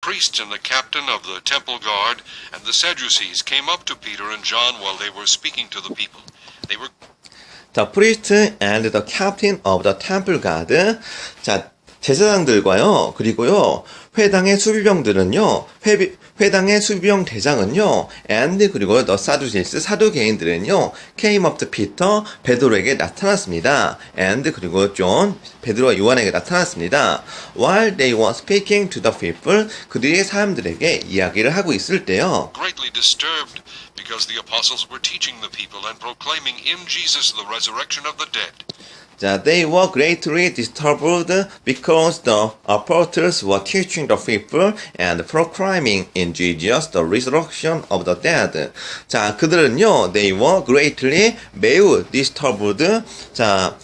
priests and the captain of the temple guard and the Sadducees came up to Peter and John while they were speaking to the people. They were The priest and the captain of the temple guard. 자, 제사장들과요. 그리고요. 회당의 수비병들은요. 회당의 수비병 대장은요. and 그리고 the Sadducees 사두개인들은요. came up to Peter 베드로에게 나타났습니다. and 그리고 존 베드로와 요한에게 나타났습니다. While they were speaking to the people 그들이 사람들에게 이야기를 하고 있을 때요. greatly disturbed because the apostles were teaching the people and proclaiming in Jesus the resurrection of the dead. 자, they were greatly disturbed because the apostles were teaching the people and proclaiming in Jesus the resurrection of the dead. 자, 그들은요, they were greatly 매우 disturbed. 자,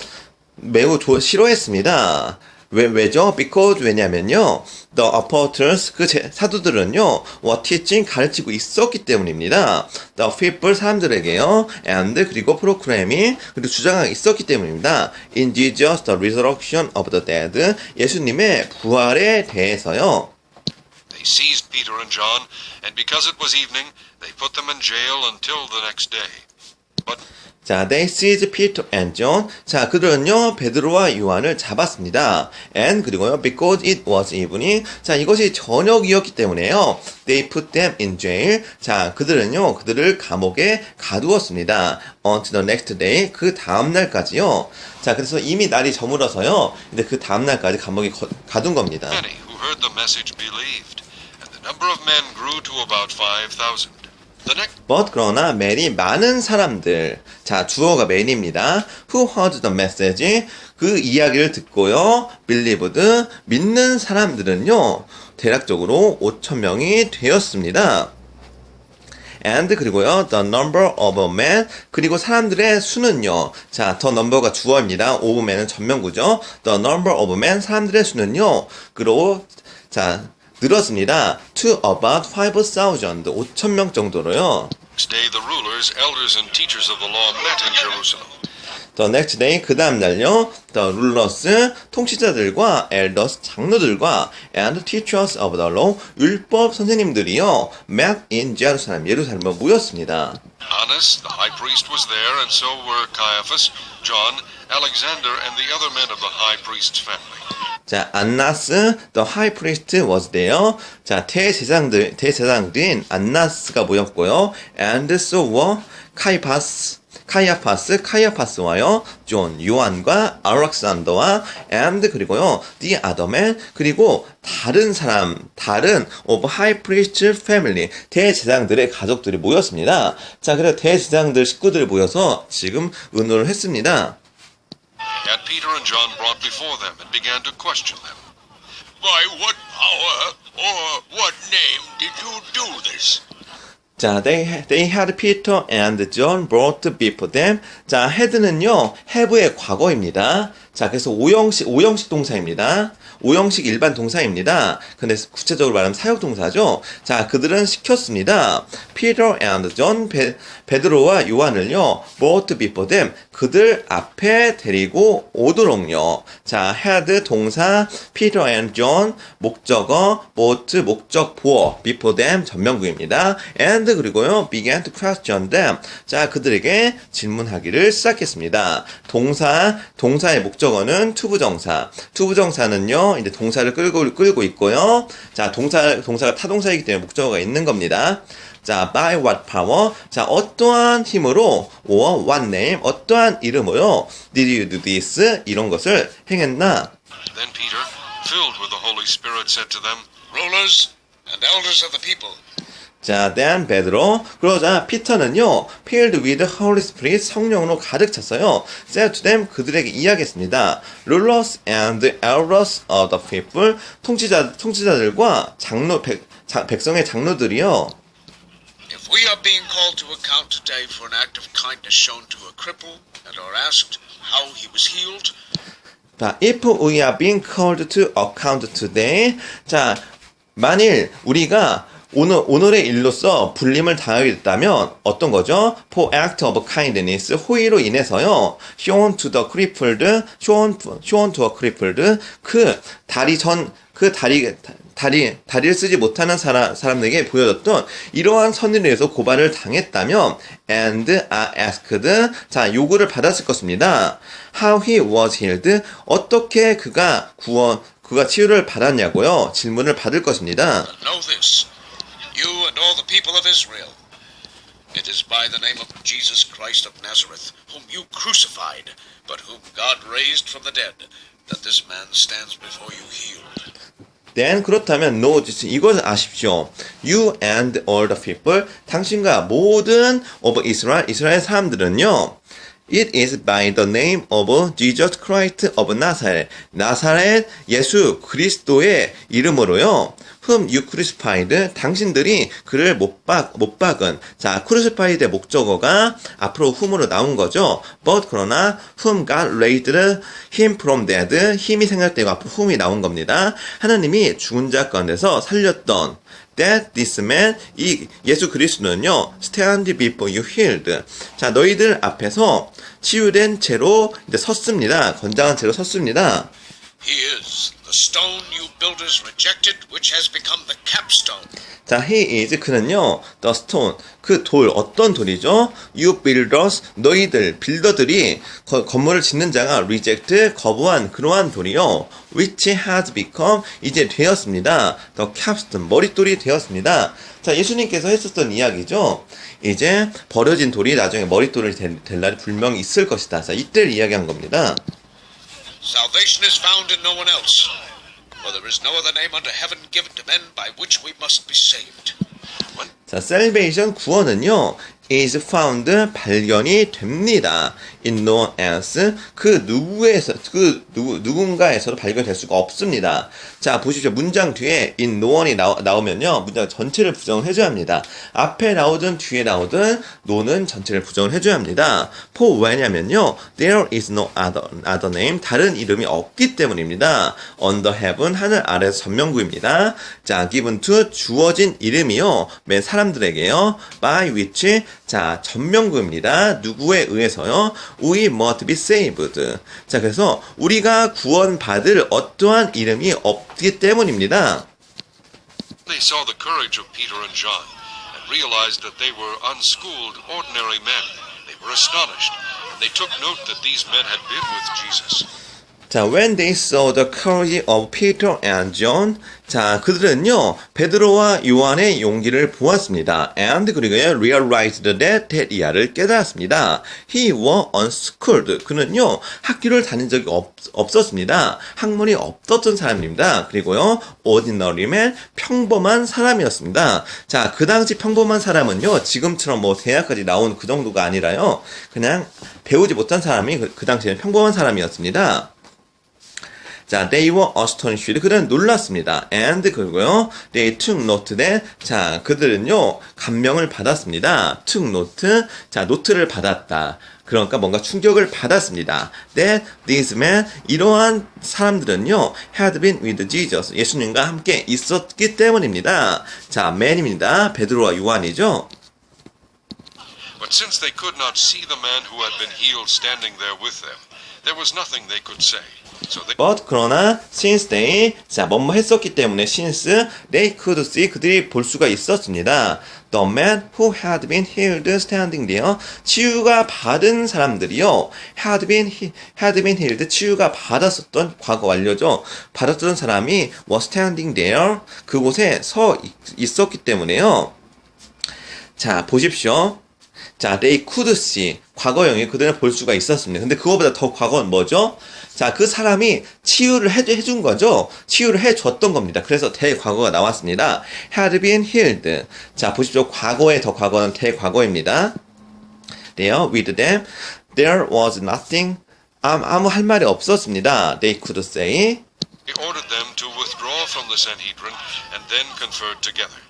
매우 싫어했습니다. 왜죠? Because 왜냐면요, the apostles 그 사도들은요, were teaching 가르치고 있었기 때문입니다. The people 사람들에게요, and 그리고 proclaiming 그리고 주장하고 있었기 때문입니다. In Jesus the resurrection of the dead 예수님의 부활에 대해서요. They seized Peter and John, and because it was evening, they put them in jail until the next day. But 자, they seized Peter and John. 자, 그들은요, 베드로와 요한을 잡았습니다. And 그리고요, because it was evening. 자, 이것이 저녁이었기 때문에요. They put them in jail. 자, 그들은요, 그들을 감옥에 가두었습니다. Until the next day. 그 다음날까지요. 자, 그래서 이미 날이 저물어서요. 근데 그 다음날까지 감옥에 가둔 겁니다. many who heard the message believed, and the number of men grew to about 5,000. But 그러나 many 많은 사람들 자 주어가 many입니다. Who heard the message 그 이야기를 듣고요 believed 믿는 사람들은요 대략적으로 5,000명이 되었습니다. And 그리고요 the number of men 그리고 사람들의 수는요 자 the number가 주어입니다. of men은 전명구죠. The number of men 사람들의 수는요 그리고 자 늘었습니다. To about 5,000, 5,000명 정도로요. Next day, the rulers, elders, and teachers of the law met in Jerusalem. The next day, 그 다음 날요. The rulers, 통치자들과 elders, 장로들과 and teachers of the law, 율법 선생님들이요. met in Jerusalem, 예루살렘에 모였습니다. Annas, the high priest, was there, and so were Caiaphas, John, Alexander, and the other men of the high priest's family. 자, 안나스, the high priest was there. 자, 대제사장들인 안나스가 모였고요. And so were 카이아파스와요. 존, 요한과 알렉산더와 and 그리고요. the other men 그리고 다른 of high priest family 대제사장들의 가족들이 모였습니다. 자, 그래서 대제사장들 식구들이 모여서 지금 의논을 했습니다. And Peter and John brought before them and began to question them. By what power or what name did you do this? 자, they had Peter and John brought before them. 자, had는요, have의 과거입니다. 자, 그래서 오형식 동사입니다. 오형식 일반 동사입니다. 근데 구체적으로 말하면 사역 동사죠. 자, 그들은 시켰습니다. Peter and John, 베드로와 요한을요, brought before them. 그들 앞에 데리고 오도록요. 자, had 동사, Peter and John, 목적어, brought 목적 보어, before them 전명구입니다. and 그리고요, began to question them. 자, 그들에게 질문하기를 시작했습니다. 동사의 목적어는 투부정사는요, 이제 동사를 끌고 있고요. 자, 동사가 타동사이기 때문에 목적어가 있는 겁니다. 자, by what power? 자, 어떠한 힘으로 or what name? 어떠한 이름으로 did you do this? 이런 것을 행했나? Then Peter, filled with the Holy Spirit, said to them, Rulers and elders of the people. 자, then 베드로 그러자 피터는요, filled with the Holy Spirit 성령으로 가득 찼어요. said to them 그들에게 이야기했습니다. Rulers and elders of the people 통치자들과 백성의 장로들이요. If we are being called to account today for an act of kindness shown to a cripple and are asked how he was healed. 자, if we are being called to account today. 자, 만일 우리가 오늘의 일로서 불림을 당하게 됐다면 어떤 거죠? For act of kindness, 호의로 인해서요. shown to a crippled, 다리를 쓰지 못하는 사람들에게 보여줬던 이러한 선의에 의해서 고발을 당했다면 and are asked 자 요구를 받았을 것입니다. How he was healed 어떻게 그가 치유를 받았냐고요. 질문을 받을 것입니다. Know this, you and all the people of Israel. It is by the name of Jesus Christ of Nazareth, whom you crucified, but whom God raised from the dead, that this man stands before you healed. Then 그렇다면 know this 이것을 아십시오. You and all the people 당신과 모든 of Israel 이스라엘 사람들은요. It is by the name of Jesus Christ of Nazareth. 나사렛 예수 그리스도의 이름으로요. Whom you crucified. 당신들이 그를 못 박은. 자, crucified의 목적어가 앞으로 whom으로 나온 거죠. But 그러나 whom God raised him from dead. 힘이 생각되고 앞으로 whom이 나온 겁니다. 하나님이 죽은 자 가운데서 살렸던. That this man, 이 예수 그리스도는요, stand before you healed. 자, 너희들 앞에서 치유된 채로 이제 섰습니다. 건장한 채로 섰습니다. He is the stone you builders rejected, which has become the capstone. 자, he is 그는요, the stone 그 돌 어떤 돌이죠? You builders 너희들 빌더들이 건물을 짓는 자가 reject 거부한 그러한 돌이요, which has become 이제 되었습니다. the capstone 머릿돌이 되었습니다. 자, 예수님께서 했었던 이야기죠. 이제 버려진 돌이 나중에 머릿돌이 될 날이 분명히 있을 것이다. 자, 이때를 이야기한 겁니다. Salvation is found in no one else, for there is no other name under heaven given to men by which we must be saved. 자, salvation 구원은요, is found 발견이 됩니다. in no one else 누군가에서도 발견될 수가 없습니다. 자, 보십시오. 문장 뒤에 in no one이 나오면요, 문장 전체를 부정을 해줘야 합니다. 앞에 나오든 뒤에 나오든 no는 전체를 부정을 해줘야 합니다. for 왜냐면요, there is no other name 다른 이름이 없기 때문입니다. under heaven 하늘 아래에서 전명구입니다. 자, given to 주어진 이름이요, 맨 사람들에게요, by which 자, 전명구입니다. 누구에 의해서요? We must be saved. 자, 그래서 우리가 구원받을 어떠한 이름이 없기 때문입니다. They saw the courage of Peter and John and realized that they were unschooled, ordinary men. They were astonished, and they took note that these men had been with Jesus. 자, when they saw the courage of Peter and John, 자, 그들은요, 베드로와 요한의 용기를 보았습니다. And 그리고요, realized that 이하를 깨달았습니다. He was unschooled. 그는요, 학교를 다닌 적이 없었습니다. 학문이 없었던 사람입니다. 그리고요, ordinary man, 평범한 사람이었습니다. 자, 그 당시 평범한 사람은요, 지금처럼 뭐 대학까지 나온 그 정도가 아니라요, 그냥 배우지 못한 사람이 그 당시에는 평범한 사람이었습니다. 자, they were astonished. 그들은 놀랐습니다. And 그리고요, they took note that. 자, 그들은요, 감명을 받았습니다. took note. 자, 노트를 받았다. 그러니까 뭔가 충격을 받았습니다. That these men, 이러한 사람들은요, had been with Jesus. 예수님과 함께 있었기 때문입니다. 자, man입니다. 베드로와 요한이죠. But since they could not see the man who had been healed standing there with them, there was nothing they could say. So they But 그러나 since they 자 뭐뭐 했었기 때문에 since they could see 그들이 볼 수가 있었습니다. The man who had been healed standing there 치유가 받은 사람들이요 had been healed 치유가 받았었던 과거 완료죠. 받았던 사람이 was standing there 그곳에 서 있었기 때문에요. 자 보십시오. 자, they could see 과거형이 그들은 볼 수가 있었습니다. 근데 그거보다 더 과거는 뭐죠? 자, 그 사람이 치유를 해준 거죠. 치유를 해줬던 겁니다. 그래서 대과거가 나왔습니다. had been healed. 자, 보십시오. 과거의 더 과거는 대과거입니다. There with them there was nothing 아무 할 말이 없었습니다. They could say ordered them to withdraw from the Sanhedrin and then conferred together.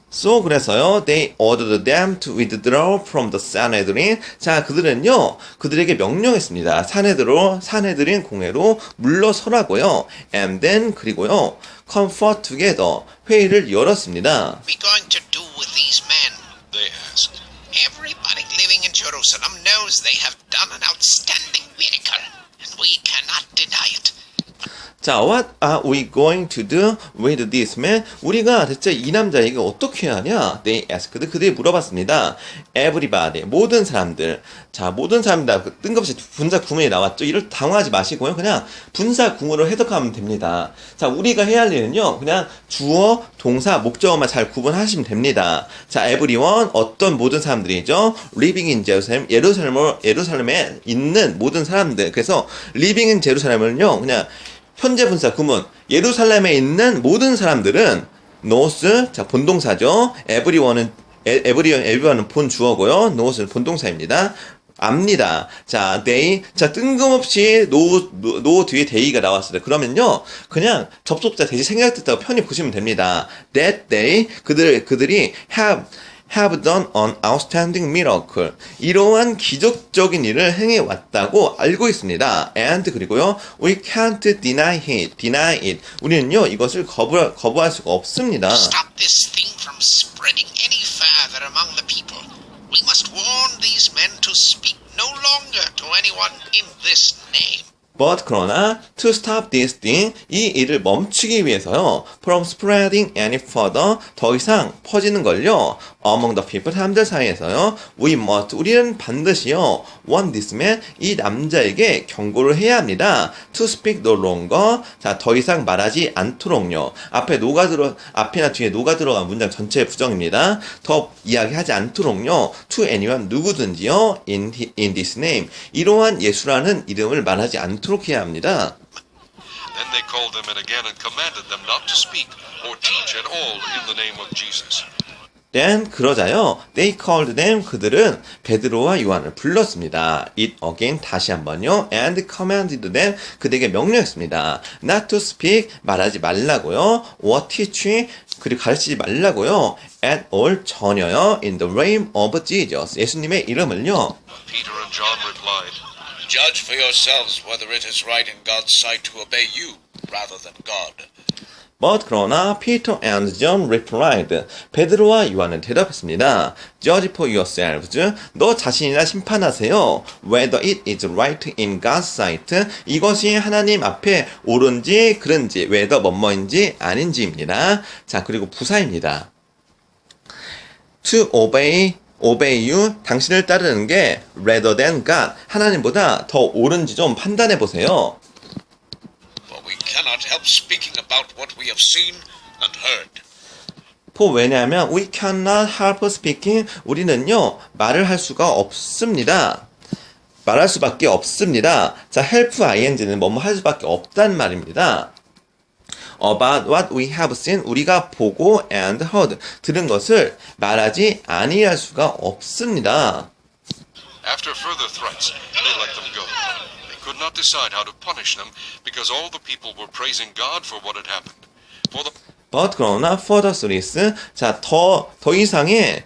So 그래서요, they ordered them to withdraw from the Sanhedrin. 자, 그들은요, 그들에게 명령했습니다. 산헤드린 공회로 물러서라고요. And then 그리고요, confer together 회의를 열었습니다. We going to do with these men? They asked. Everybody living in Jerusalem knows they have done an outstanding miracle, and we cannot deny it. 자, what are we going to do with this man? 우리가 대체 이 남자에게 어떻게 해야 하냐? They asked. 그들이 물어봤습니다. Everybody. 모든 사람들. 자, 모든 사람들. 뜬금없이 분사 구문이 나왔죠. 이를 당황하지 마시고요. 그냥 분사 구문으로 해석하면 됩니다. 자, 우리가 해야 할 일은요. 그냥 주어, 동사, 목적어만 잘 구분하시면 됩니다. 자, everyone. 어떤 모든 사람들이죠. Living in Jerusalem. 예루살렘에 있는 모든 사람들. 그래서 living in Jerusalem을요. 그냥 현재 분사 구문. 예루살렘에 있는 모든 사람들은 knows. 자, 본동사죠. everyone은 본 주어고요. knows는 본동사입니다. 압니다. 자, they. 자, 뜬금없이 no 뒤에 they가 나왔어요. 그러면요, 그냥 접속자 대신 생략됐다고 편히 보시면 됩니다. That they. 그들이 have done an outstanding miracle. 이러한 기적적인 일을 행해 왔다고 알고 있습니다. And 그리고요, we can't deny it. 우리는요, 이것을 거부할 수가 없습니다. Stop this thing from spreading any further among the people. We must warn these men to speak no longer to anyone in this name. But 그러나 to stop this thing, 이 일을 멈추기 위해서요, from spreading any further, 더 이상 퍼지는 걸요, among the people, 사람들 사이에서요, 우리는 반드시요, warn this man, 이 남자에게 경고를 해야 합니다. To speak no longer, 자, 더 이상 말하지 않도록요. 앞이나 뒤에 노가 들어간 문장 전체의 부정입니다. 더 이야기하지 않도록요, to anyone, 누구든지요, in this name, 이러한 예수라는 이름을 말하지 않도록 해야 합니다. Then they called them in again and commanded them not to speak or teach at all in the name of Jesus. Then 그러자요, they called them, 그들은 베드로와 요한을 불렀습니다. It again, 다시 한번요, and commanded them, 그들에게 명령했습니다. Not to speak, 말하지 말라고요, or teach, 그리고 가르치지 말라고요, at all, 전혀요, in the name of Jesus, 예수님의 이름을요. Peter and John replied, Judge for yourselves whether it is right in God's sight to obey you rather than God. But 그러나 Peter and John replied. 베드로와 요한은 대답했습니다. Judge for yourselves. 너 자신이나 심판하세요. Whether it is right in God's sight. 이것이 하나님 앞에 옳은지 그른지, whether 뭐뭐인지 아닌지입니다. 자, 그리고 부사입니다. To obey you, 당신을 따르는 게 rather than God, 하나님보다 더 옳은지 좀 판단해 보세요. For we cannot help speaking about what we have seen and heard. 왜냐하면 we cannot help speaking, 우리는요 말을 할 수가 없습니다. 말할 수밖에 없습니다. 자, help ing는 뭐뭐 할 수밖에 없단 말입니다. About what we have seen, 우리가 보고 and heard, 들은 것을 말하지 아니할 수가 없습니다. after further threats, they let them go. They could not decide how to punish them because all the people were praising God for what had happened. But 그러나 further threats, 자, 더 이상의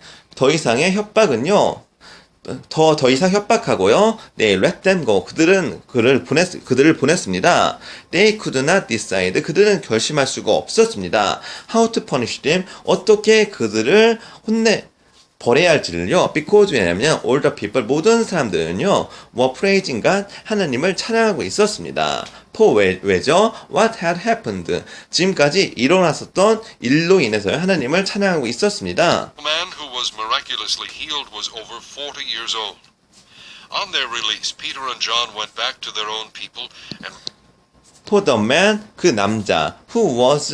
협박은요, 더 이상 협박하고요. They let them go. 그들을 보냈습니다. They could not decide. 그들은 결심할 수가 없었습니다. How to punish them. 어떻게 그들을 벌해야 할지를요. Because 왜냐면 all the people, 모든 사람들은요, were praising God, 하나님을 찬양하고 있었습니다. 왜죠? What had happened. 지금까지 일어났었던 일로 인해서 하나님을 찬양하고 있었습니다. The man who was miraculously healed was over 40 years old. On their release, Peter and John went back to their own people and For the man, 그 남자, who was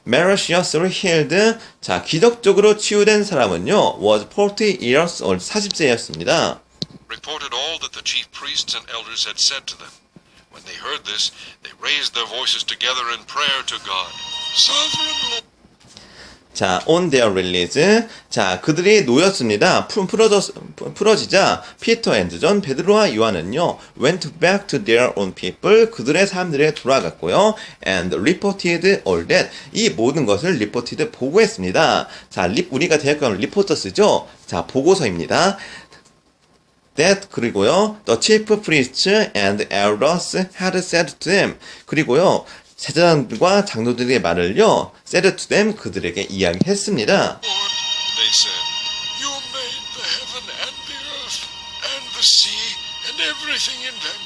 miraculously healed, 자, 기적적으로 치유된 사람은요, was 40 years old, 40세였습니다. reported all that the chief priests and elders had said to them. When they heard this, they raised their voices together in prayer to God. Sovereign Lord. 자, on their release. 자, 그들이 놓였습니다. 풀어지자, 피터 앤드 존, 베드로와 요한은요, went back to their own people, 그들의 사람들에게 돌아갔고요, and reported all that, 이 모든 것을 reported, 보고했습니다. 자, 우리가 대학 가면 리포터 쓰죠? 자, 보고서입니다. That, 그리고요, the chief priests and elders had said to them, 그리고요, 제사장들과 장로들의 말을요, said to them, 그들에게 이야기했습니다. Lord, they said, you made the heaven and the earth and the sea and everything in them.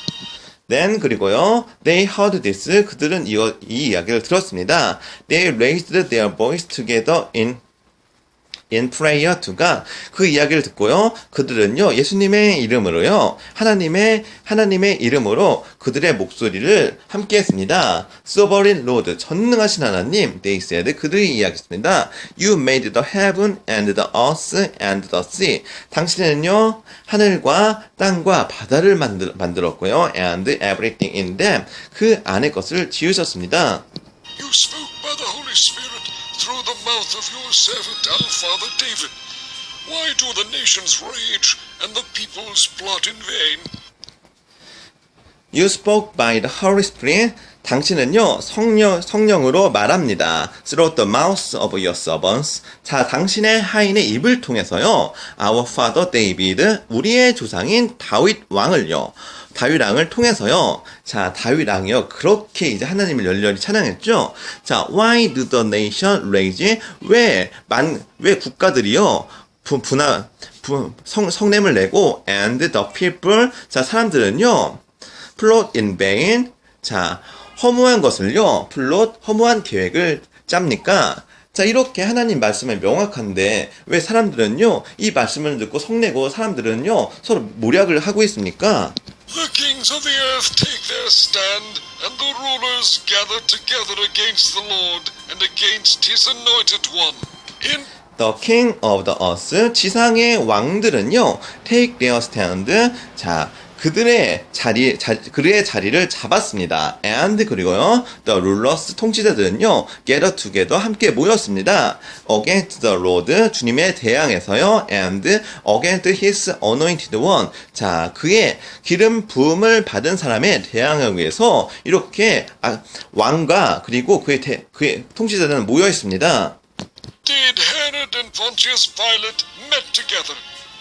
Then 그리고요. They heard this. 그들은 이 이야기를 들었습니다. They raised their voice together in prayer to가 그 이야기를 듣고요. 그들은요. 예수님의 이름으로요. 하나님의 이름으로 그들의 목소리를 함께 했습니다. Sovereign Lord, 전능하신 하나님, they said, 그들이 이야기했습니다. You made the heaven and the earth and the sea. 당신은요. 하늘과 땅과 바다를 만들었고요. And everything in them. 그 안의 것을 지으셨습니다. You spoke by the Holy Spirit through the mouth of your servant our father David. Why do the nations rage and the peoples plot in vain? You spoke by the Holy Spirit. 당신은요, 성령으로 말합니다. Through the mouth of your servants. 자, 당신의 하인의 입을 통해서요, our father David, 우리의 조상인 다윗 왕을요, 다윗 왕을 통해서요. 자, 다윗 왕이요. 그렇게 이제 하나님을 열렬히 찬양했죠. 자, why do the nation rage? 왜 국가들이요. 성냄을 내고 and the people. 자, 사람들은요. plot in vain. 자, 허무한 것을요. plot, 허무한 계획을 짭니까? 자, 이렇게 하나님 말씀이 명확한데 왜 사람들은요. 이 말씀을 듣고 성내고 사람들은요. 서로 모략을 하고 있습니까? The kings of the earth take their stand, and the rulers gather together against the Lord and against his anointed one. In The king of the earth, 지상의 왕들은요, take their stand, 자, 그들의 자리를 잡았습니다. And 그리고요, the rulers, 통치자들은요, gather together, 함께 모였습니다. Against the Lord, 주님의 대항에서요, and against his anointed one, 자, 그의 기름 부음을 받은 사람의 대항을 위해서 이렇게 왕과 그리고 그의 통치자들은 모여 있습니다. did Herod and Pontius Pilate met together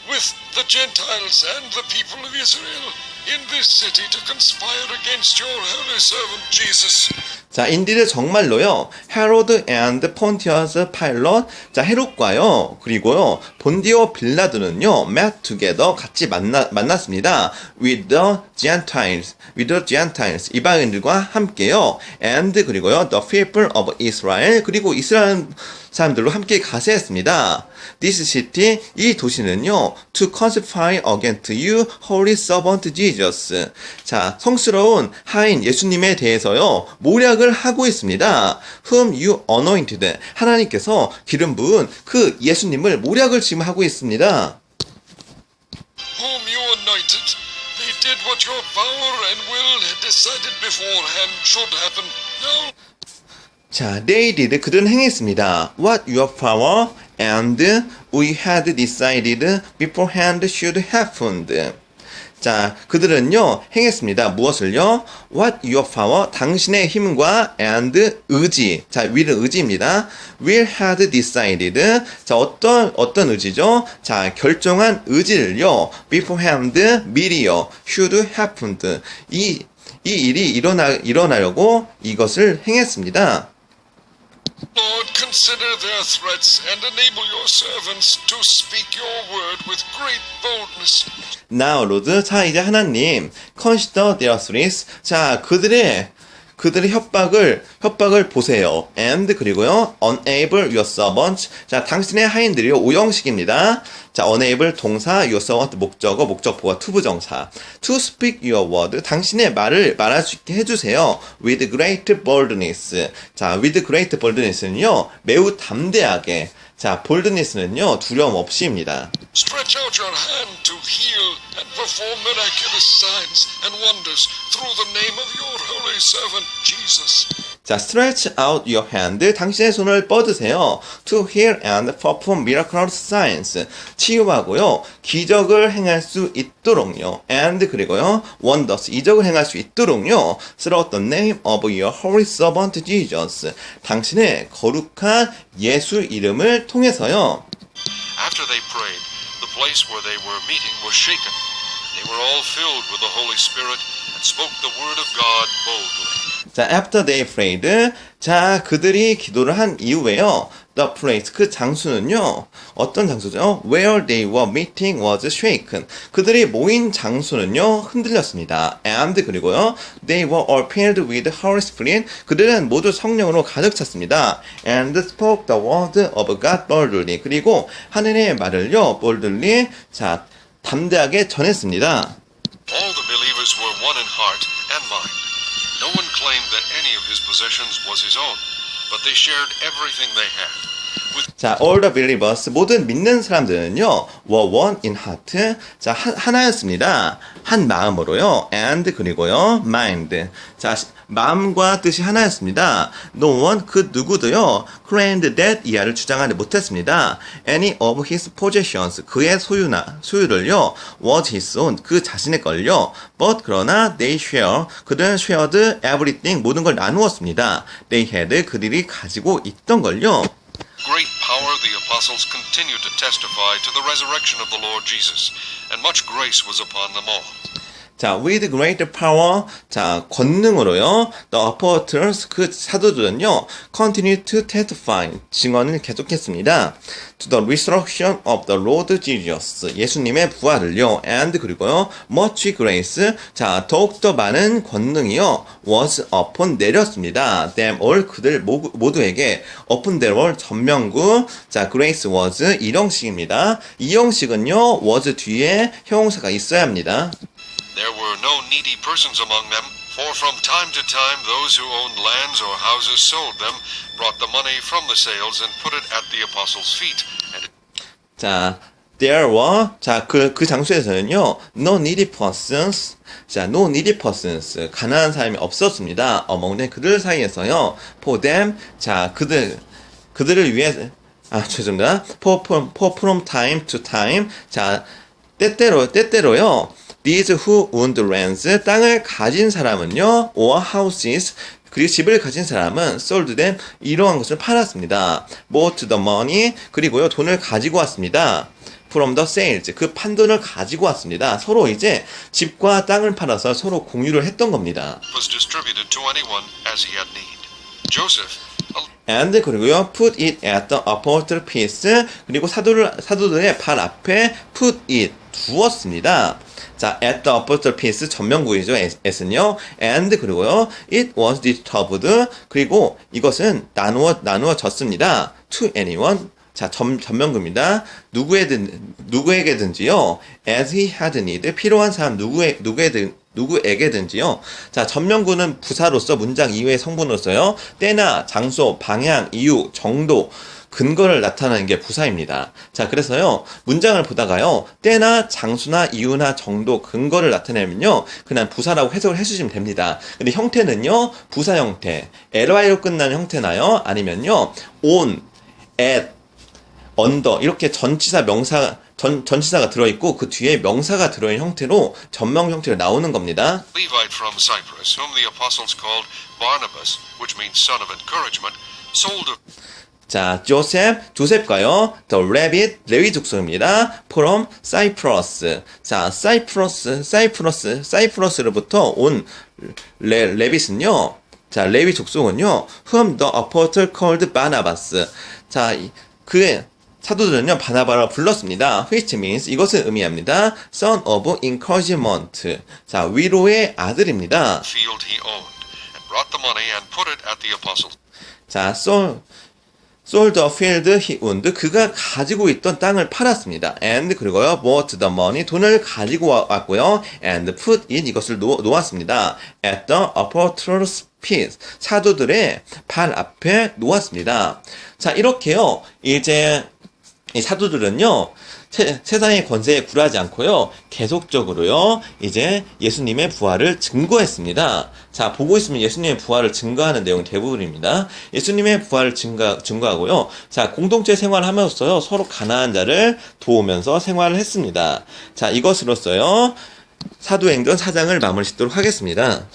with the Gentiles and the people of Israel in this city to conspire against your holy servant Jesus. 자, 인디드 정말로요. 헤로드 and 폰티어스 파일럿. 자, 헤롯과요. 그리고요. 본디오 빌라드는요. met together 같이 만났습니다. with the Gentiles. 이방인들과 함께요. and 그리고요. the people of Israel. 그리고 이스라엘 사람들로 함께 가세했습니다. This city, 이 도시는요, to conspire against you, holy servant Jesus. 자, 성스러운 하인 예수님에 대해서요, 모략을 하고 있습니다. Whom you anointed. 하나님께서 기름 부은 그 예수님을 모략을 지금 하고 있습니다. Whom you anointed, they did what your power and will had decided beforehand should happen. Now, 자, they did, 그들은 행했습니다. What your power and we had decided beforehand should happen. 자, 그들은요, 행했습니다. 무엇을요? What your power, 당신의 힘과 and 의지. 자, will은 의지입니다. will had decided. 자, 어떤 의지죠? 자, 결정한 의지를요, beforehand, 미리요, should happened. 이 일이 일어나려고 이것을 행했습니다. Lord, consider their threats and enable your servants to speak your word with great boldness. Now, Lord. 자, 이제 하나님, consider their threats. 자, 그들의 협박을 보세요. And 그리고요, enable your servants. 자, 당신의 하인들이요, 오형식입니다. 자, enable 동사, your servant 목적어, 목적보가 투부정사. To speak your word. 당신의 말을 말할 수 있게 해주세요. With great boldness. 자, with great boldness는요, 매우 담대하게. 자, boldness는요, 두려움 없이입니다. Stretch out your hand to heal and perform miraculous signs and wonders through the name of your holy servant Jesus. 자, stretch out your hand. 당신의 손을 뻗으세요. To heal and perform miraculous signs. 치유하고요. 기적을 행할 수 있도록요. And 그리고요. wonders. 이적을 행할 수 있도록요. Through the name of your holy servant Jesus. 당신의 거룩한 예수 이름을 통해서요. After they prayed, the place where they were meeting was shaken. They were all filled with the Holy Spirit and spoke the word of God boldly. 자, after they prayed. 자, 그들이 기도를 한 이후에요. The place, 그 장소는요. 어떤 장소죠? Where they were meeting was shaken. 그들이 모인 장소는요. 흔들렸습니다. And 그리고요. They were all filled with Holy Spirit. 그들은 모두 성령으로 가득 찼습니다. And spoke the word of God boldly. 그리고 하늘의 말을요. boldly. 자, 담대하게 전했습니다. All the believers were one in heart and mind. No one claimed that any of his possessions was his own, but they shared everything they had. 자, all the believers, 모든 믿는 사람들은요, were one in heart. 자, 하나였습니다. 한 마음으로요. And 그리고요, mind. 자, 마음과 뜻이 하나였습니다. No one, 그 누구도요, claimed that 이하를 주장하지 못했습니다. Any of his possessions, 그의 소유를요, was his own, 그 자신의 걸요. But 그러나 they share, 그들은 shared everything, 모든 걸 나누었습니다. They had, 그들이 가지고 있던 걸요. Great power the apostles continued to testify to the resurrection of the Lord Jesus, and much grace was upon them all. 자, with great power, 자, 권능으로요, the apostles, 그 사도들은요, continue to testify, 증언을 계속했습니다. to the resurrection of the Lord Jesus, 예수님의 부활을요, and 그리고요, much grace, 자, 더욱더 많은 권능이요, was upon 내렸습니다. them all, 그들 모두에게, upon their all, 전명구, 자, grace was, 일형식입니다. 이 형식은요, was 뒤에 형용사가 있어야 합니다. There were no needy persons among them, for from time to time those who owned lands or houses sold them, brought the money from the sales and put it at the apostles' feet. 자, there were, 자, 그 장소에서는요, no needy persons, 자, no needy persons, 가난한 사람이 없었습니다. among them, 그들 사이에서요, for them, 자, 그들을 위해, 죄송합니다. for from time to time, 자, 때때로요, these who owned lands, 땅을 가진 사람은요, or houses, 그리고 집을 가진 사람은 sold them, 이러한 것을 팔았습니다. bought the money, 그리고요, 돈을 가지고 왔습니다. from the sales, 그 판돈을 가지고 왔습니다. 서로 이제 집과 땅을 팔아서 서로 공유를 했던 겁니다. was distributed to anyone as he had need. Joseph, and 그리고요, put it at the apostles' feet, 그리고 사도들의 발 앞에 put it, 두었습니다. 자, at the apostles' feet, 전명구이죠, at은요. and 그리고요, it was distributed, 그리고 이것은 나누어졌습니다. to anyone, 자, 전명구입니다. 누구에게든지요, as he had need, 필요한 사람 누구에게든지요. 자, 전명구는 부사로서 문장 이외의 성분으로서요, 때나 장소, 방향, 이유, 정도, 근거를 나타내는 게 부사입니다. 자, 그래서요, 문장을 보다가요, 때나 장소나 이유나 정도, 근거를 나타내면요, 그냥 부사라고 해석을 해주시면 됩니다. 근데 형태는요, 부사 형태, ly로 끝나는 형태나요, 아니면요, on, at, under, 이렇게 전치사, 명사, 전치사가 들어있고, 그 뒤에 명사가 들어있는 형태로 전명 형태로 나오는 겁니다. Levite from Cyprus, whom the apostles called Barnabas, which means son of encouragement, sold a 자, 조셉과요, the rabbit, 레위 족속입니다. from Cyprus. 자, 사이프러스로부터 온 레빗은요, 자, 레위 족속은요, whom the apostle called Barnabas. 자, 그 사도들은요, 바나바라 불렀습니다. which means, 이것을 의미합니다. son of encouragement. 자, 위로의 아들입니다. field he owned, and brought the money and put it at the apostles. 자, sold the field he owned, 그가 가지고 있던 땅을 팔았습니다. and 그리고요, bought the money, 돈을 가지고 왔고요, and put it, 이것을 놓았습니다. at the apostles' feet, 사도들의 발 앞에 놓았습니다. 자, 이렇게요, 이제 이 사도들은요, 세상의 권세에 굴하지 않고요, 계속적으로요, 이제 예수님의 부활을 증거했습니다. 자, 보고 있으면 예수님의 부활을 증거하는 내용이 대부분입니다. 예수님의 부활을 증거하고요, 자, 공동체 생활을 하면서요, 서로 가난한 자를 도우면서 생활을 했습니다. 자, 이것으로써요, 사도행전 4장을 마무리 짓도록 하겠습니다.